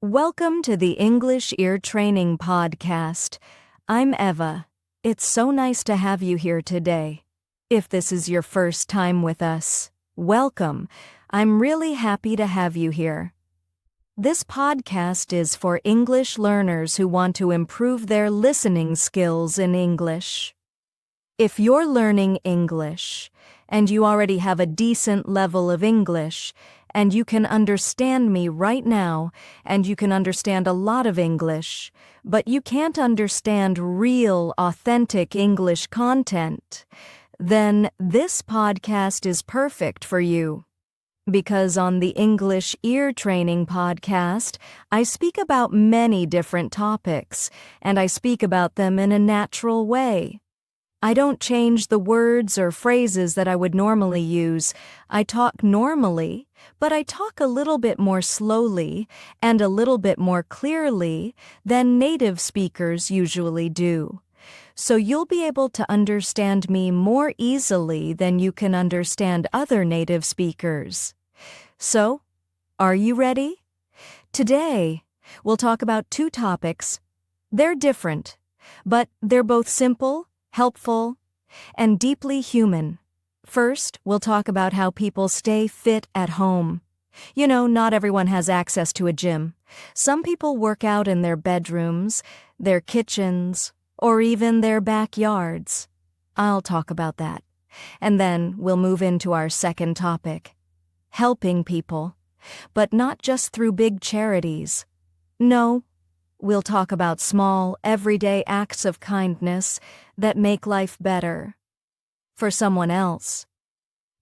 Welcome to the English Ear Training Podcast. I'm Eva. It's so nice to have you here today. If this is your first time with us, welcome. I'm really happy to have you here. This podcast is for English learners who want to improve their listening skills in English. If you're learning English, and you already have a decent level of English, and you can understand me right now, and you can understand a lot of English, but you can't understand real, authentic English content, then this podcast is perfect for you. Because on the English Ear Training Podcast, I speak about many different topics, and I speak about them in a natural way. I don't change the words or phrases that I would normally use. I talk normally, but I talk a little bit more slowly and a little bit more clearly than native speakers usually do. So you'll be able to understand me more easily than you can understand other native speakers. So, are you ready? Today, we'll talk about two topics. They're different, but they're both simple, helpful, and deeply human. First, we'll talk about how people stay fit at home. You know, not everyone has access to a gym. Some people work out in their bedrooms, their kitchens, or even their backyards. I'll talk about that. And then we'll move into our second topic, helping people, but not just through big charities. No, we'll talk about small, everyday acts of kindness that make life better for someone else.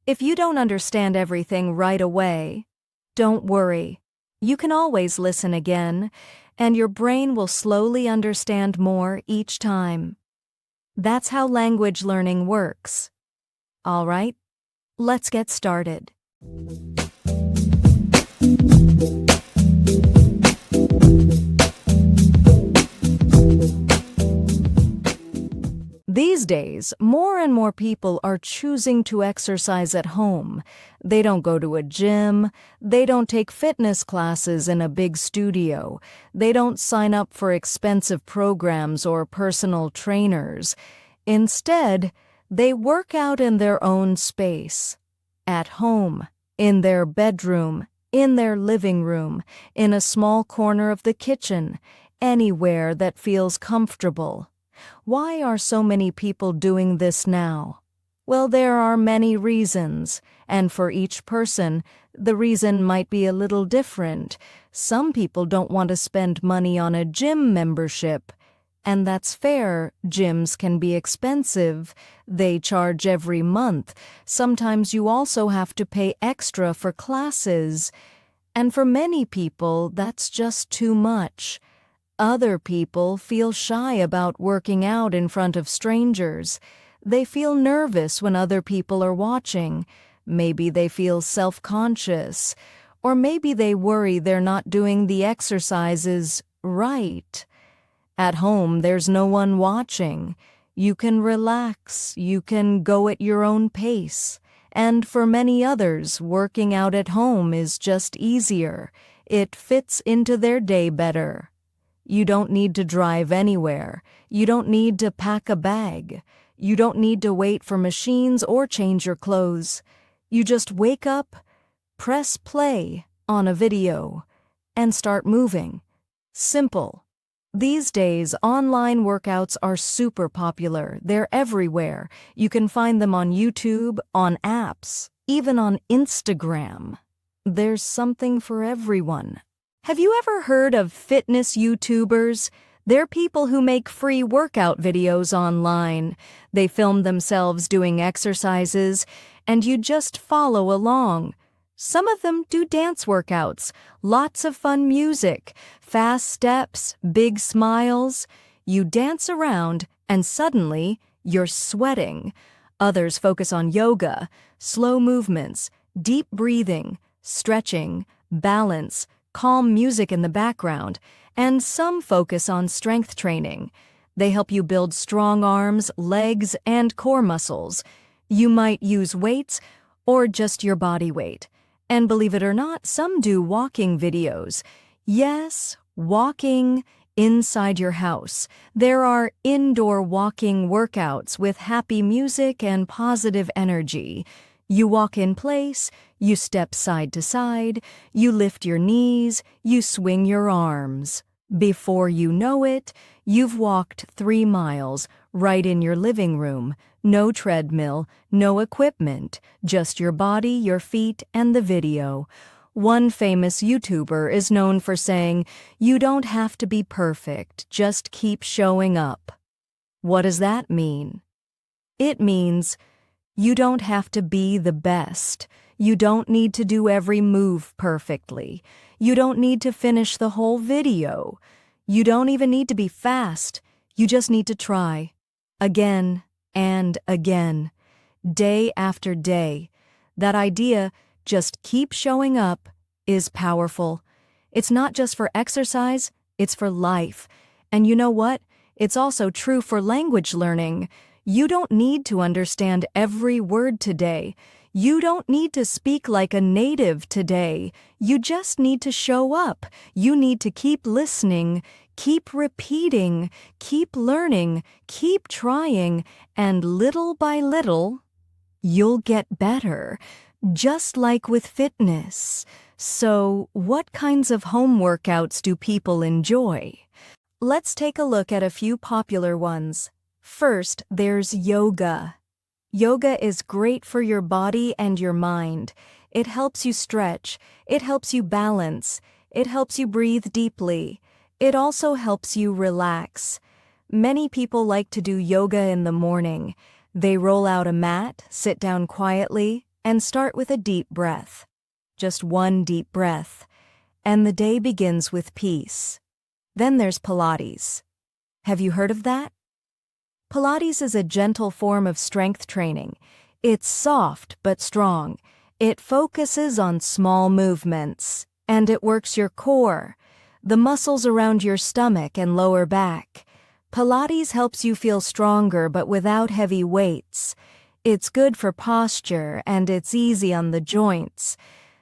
If you don't understand everything right away, don't worry. You can always listen again, and your brain will slowly understand more each time. That's how language learning works. All right, let's get started. These days, more and more people are choosing to exercise at home. They don't go to a gym. They don't take fitness classes in a big studio. They don't sign up for expensive programs or personal trainers. Instead, they work out in their own space, at home, in their bedroom, in their living room, in a small corner of the kitchen, anywhere that feels comfortable. Why are so many people doing this now? Well, there are many reasons, and for each person, the reason might be a little different. Some people don't want to spend money on a gym membership, and that's fair. Gyms can be expensive. They charge every month. Sometimes you also have to pay extra for classes. And for many people, that's just too much. Other people feel shy about working out in front of strangers. They feel nervous when other people are watching. Maybe they feel self-conscious. Or maybe they worry they're not doing the exercises right. At home, there's no one watching. You can relax. You can go at your own pace. And for many others, working out at home is just easier. It fits into their day better. You don't need to drive anywhere. You don't need to pack a bag. You don't need to wait for machines or change your clothes. You just wake up, press play on a video, and start moving. Simple. These days, online workouts are super popular. They're everywhere. You can find them on YouTube, on apps, even on Instagram. There's something for everyone. Have you ever heard of fitness YouTubers? They're people who make free workout videos online. They film themselves doing exercises, and you just follow along. Some of them do dance workouts, lots of fun music, fast steps, big smiles. You dance around, and suddenly, you're sweating. Others focus on yoga, slow movements, deep breathing, stretching, balance, calm music in the background, and some focus on strength training. They help you build strong arms, legs, and core muscles. You might use weights or just your body weight. And believe it or not, some do walking videos. Yes, walking inside your house. There are indoor walking workouts with happy music and positive energy. You walk in place, you step side to side, you lift your knees, you swing your arms. Before you know it, you've walked 3 miles right in your living room. No treadmill, no equipment, just your body, your feet, and the video. One famous YouTuber is known for saying, "You don't have to be perfect, just keep showing up." What does that mean? It means you don't have to be the best. You don't need to do every move perfectly. You don't need to finish the whole video. You don't even need to be fast. You just need to try. Again and again. Day after day. That idea, just keep showing up, is powerful. It's not just for exercise, it's for life. And you know what? It's also true for language learning. You don't need to understand every word today. You don't need to speak like a native today. You just need to show up. You need to keep listening, keep repeating, keep learning, keep trying, and little by little, you'll get better, just like with fitness. So, what kinds of home workouts do people enjoy? Let's take a look at a few popular ones. First, there's yoga. Yoga is great for your body and your mind. It helps you stretch, it helps you balance, it helps you breathe deeply. It also helps you relax. Many people like to do yoga in the morning. They roll out a mat, sit down quietly, and start with a deep breath. Just one deep breath. And the day begins with peace. Then there's Pilates. Have you heard of that? Pilates is a gentle form of strength training. It's soft but strong. It focuses on small movements, and it works your core, the muscles around your stomach and lower back. Pilates helps you feel stronger but without heavy weights. It's good for posture and it's easy on the joints.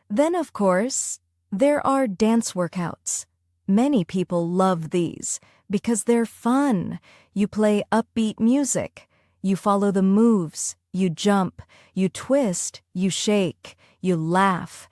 Then, of course, there are dance workouts. Many people love these because they're fun. You play upbeat music. You follow the moves. You jump. You twist. You shake. You laugh.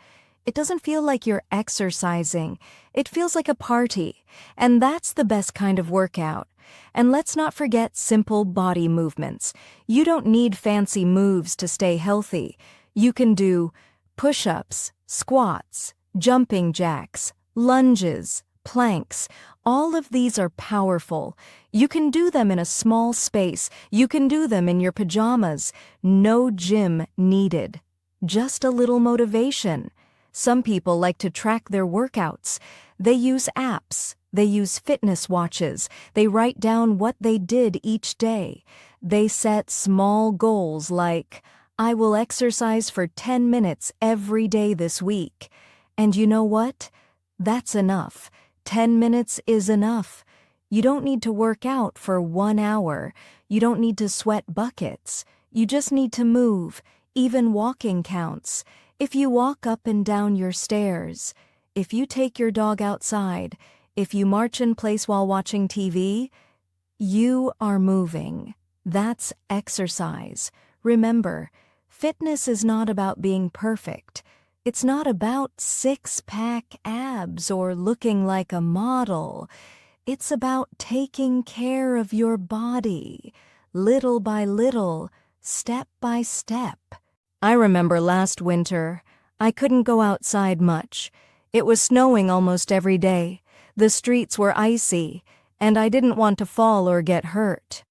It doesn't feel like you're exercising. It feels like a party. And that's the best kind of workout. And let's not forget simple body movements. You don't need fancy moves to stay healthy. You can do push-ups, squats, jumping jacks, lunges, planks. All of these are powerful. You can do them in a small space. You can do them in your pajamas. No gym needed. Just a little motivation. Some people like to track their workouts. They use apps. They use fitness watches. They write down what they did each day. They set small goals like, I will exercise for 10 minutes every day this week. And you know what? That's enough. 10 minutes is enough. You don't need to work out for 1 hour. You don't need to sweat buckets. You just need to move. Even walking counts. If you walk up and down your stairs, if you take your dog outside, if you march in place while watching TV, you are moving. That's exercise. Remember, fitness is not about being perfect. It's not about six-pack abs or looking like a model. It's about taking care of your body, little by little, step by step. I remember last winter, I couldn't go outside much. It was snowing almost every day. The streets were icy, and I didn't want to fall or get hurt.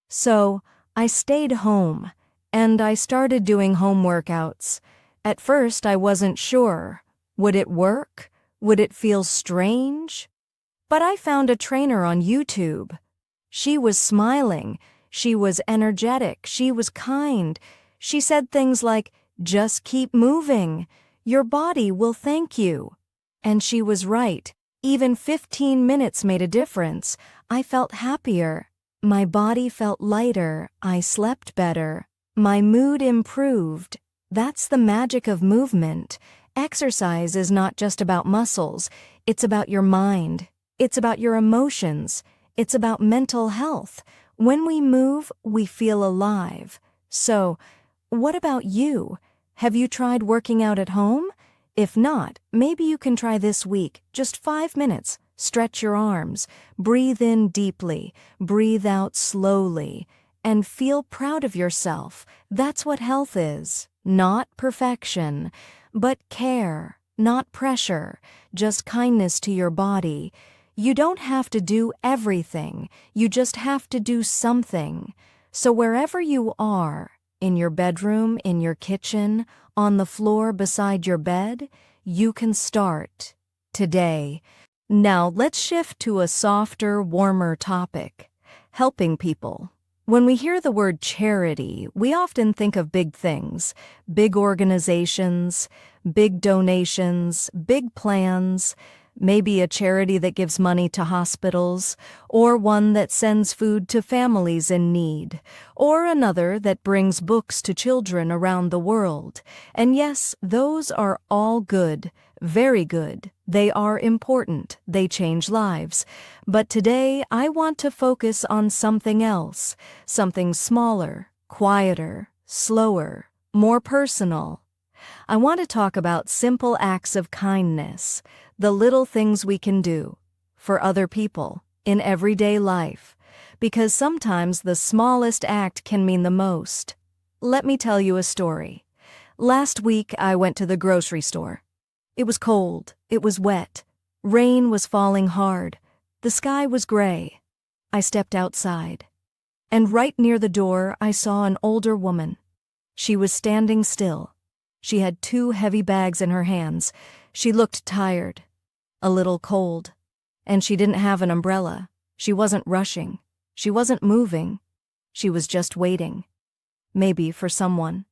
So I stayed home, and I started doing home workouts. At first, I wasn't sure. Would it work? Would it feel strange? But I found a trainer on YouTube. She was smiling. She was energetic. She was kind. She said things like, just keep moving. Your body will thank you. And she was right. Even 15 minutes made a difference. I felt happier. My body felt lighter. I slept better. My mood improved. That's the magic of movement. Exercise is not just about muscles, it's about your mind. It's about your emotions. It's about mental health. When we move, we feel alive. So, what about you? Have you tried working out at home? If not, maybe you can try this week, just 5 minutes. Stretch your arms, breathe in deeply, breathe out slowly, and feel proud of yourself. That's what health is. Not perfection, but care, not pressure, just kindness to your body. You don't have to do everything, you just have to do something. So wherever you are, in your bedroom, in your kitchen, on the floor beside your bed, you can start today. Now let's shift to a softer, warmer topic: helping people. When we hear the word charity, we often think of big things, big organizations, big donations, big plans, maybe a charity that gives money to hospitals, or one that sends food to families in need, or another that brings books to children around the world. And yes, those are all good, very good. They are important. They change lives. But today, I want to focus on something else, something smaller, quieter, slower, more personal. I want to talk about simple acts of kindness, the little things we can do for other people in everyday life, because sometimes the smallest act can mean the most. Let me tell you a story. Last week, I went to the grocery store. It was cold, it was wet, rain was falling hard, the sky was gray. I stepped outside, and right near the door I saw an older woman. She was standing still. She had 2 heavy bags in her hands. She looked tired, a little cold, and she didn't have an umbrella. She wasn't rushing. She wasn't moving. She was just waiting. Maybe for someone.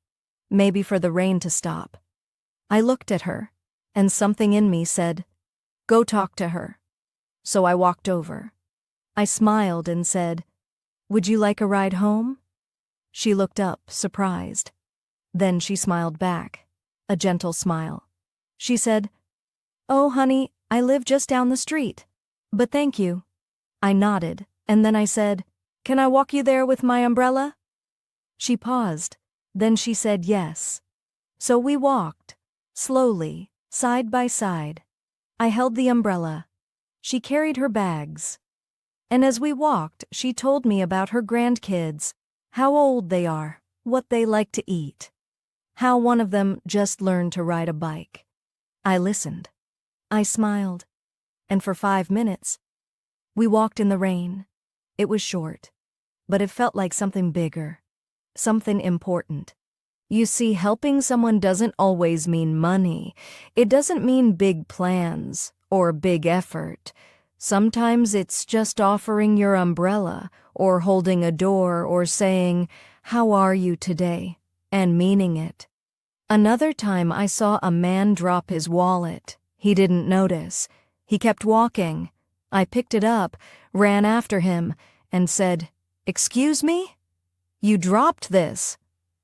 Maybe for the rain to stop. I looked at her, and something in me said, "Go talk to her." So I walked over. I smiled and said, "Would you like a ride home?" She looked up, surprised. Then she smiled back, a gentle smile. She said, "Oh, honey, I live just down the street. But thank you." I nodded, and then I said, "Can I walk you there with my umbrella?" She paused. Then she said yes. So we walked, slowly, side by side. I held the umbrella. She carried her bags. And as we walked, she told me about her grandkids, how old they are, what they like to eat, how one of them just learned to ride a bike. I listened. I smiled. And for 5 minutes, we walked in the rain. It was short, but it felt like something bigger, something important. You see, helping someone doesn't always mean money. It doesn't mean big plans or big effort. Sometimes it's just offering your umbrella or holding a door or saying, "How are you today?" and meaning it. Another time I saw a man drop his wallet. He didn't notice. He kept walking. I picked it up, ran after him, and said, "Excuse me? You dropped this."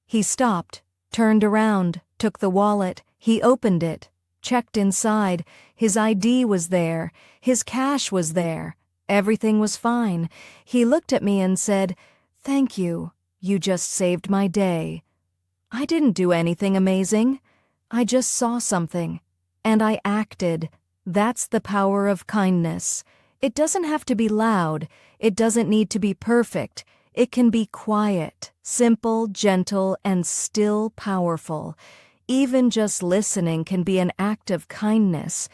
He stopped, turned around, took the wallet. He opened it, checked inside. His ID was there. His cash was there. Everything was fine. He looked at me and said, "Thank you. You just saved my day." I didn't do anything amazing. I just saw something, and I acted. That's the power of kindness. It doesn't have to be loud. It doesn't need to be perfect. It can be quiet, simple, gentle, and still powerful. Even just listening can be an act of kindness.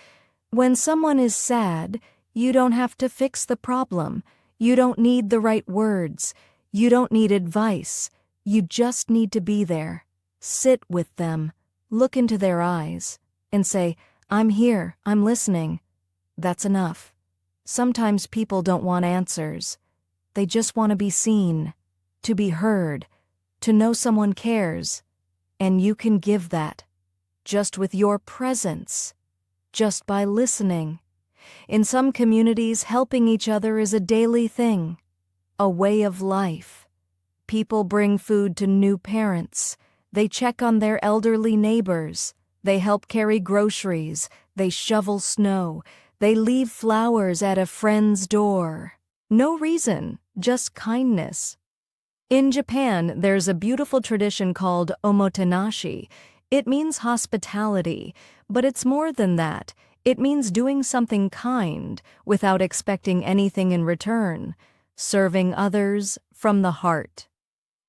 When someone is sad, you don't have to fix the problem. You don't need the right words. You don't need advice. You just need to be there. Sit with them, look into their eyes, and say, "I'm here, I'm listening." That's enough. Sometimes people don't want answers. They just want to be seen, to be heard, to know someone cares. And you can give that, just with your presence, just by listening. In some communities, helping each other is a daily thing, a way of life. People bring food to new parents. They check on their elderly neighbors. They help carry groceries, they shovel snow, they leave flowers at a friend's door. No reason, just kindness. In Japan, there's a beautiful tradition called omotenashi. It means hospitality, but it's more than that. It means doing something kind without expecting anything in return, serving others from the heart.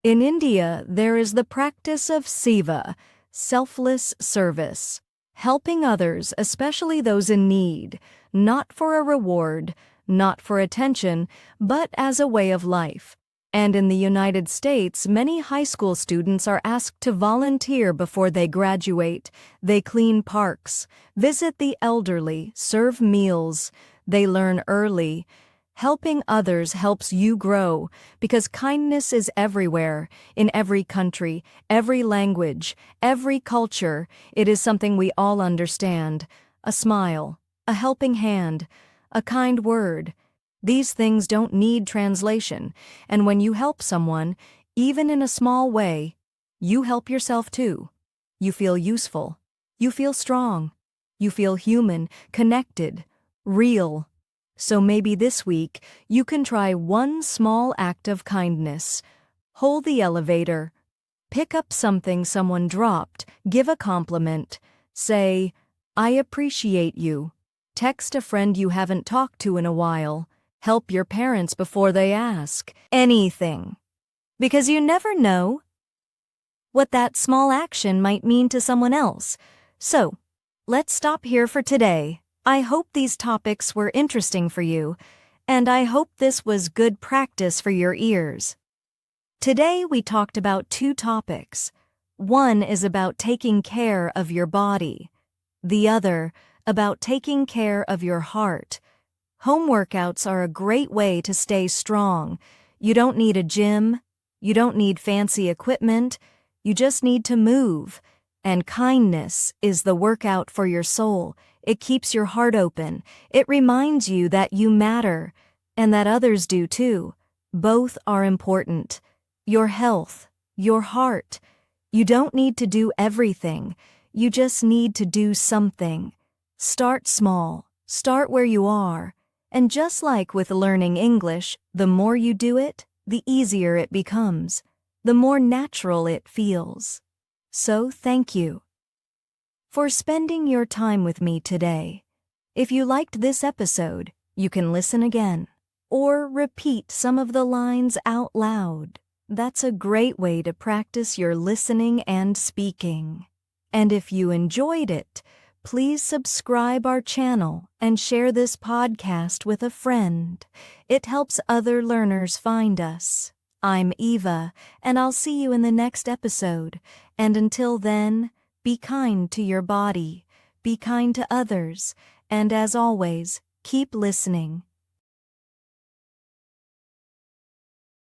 In India, there is the practice of seva, selfless service, helping others, especially those in need, not for a reward, not for attention, but as a way of life. And in the United States, many high school students are asked to volunteer before they graduate. They clean parks, visit the elderly, serve meals. They learn early. Helping others helps you grow because kindness is everywhere, in every country, every language, every culture. It is something we all understand. A smile, a helping hand, a kind word. These things don't need translation, and when you help someone, even in a small way, you help yourself too. You feel useful. You feel strong. You feel human, connected, real. So maybe this week, you can try one small act of kindness. Hold the elevator. Pick up something someone dropped. Give a compliment. Say, "I appreciate you." Text a friend you haven't talked to in a while. Help your parents before they ask. Anything. Because you never know what that small action might mean to someone else. So, let's stop here for today. I hope these topics were interesting for you, and I hope this was good practice for your ears. Today we talked about two topics. One is about taking care of your body. The other, about taking care of your heart. Home workouts are a great way to stay strong. You don't need a gym. You don't need fancy equipment. You just need to move. And kindness is the workout for your soul. It keeps your heart open. It reminds you that you matter and that others do too. Both are important. Your health, your heart. You don't need to do everything. You just need to do something. Start small. Start where you are. And just like with learning English, the more you do it, the easier it becomes. The more natural it feels. So thank you for spending your time with me today. If you liked this episode, you can listen again or repeat some of the lines out loud. That's a great way to practice your listening and speaking. And if you enjoyed it, please subscribe our channel and share this podcast with a friend. It helps other learners find us. I'm Eva, and I'll see you in the next episode. And until then, be kind to your body, be kind to others, and as always, keep listening.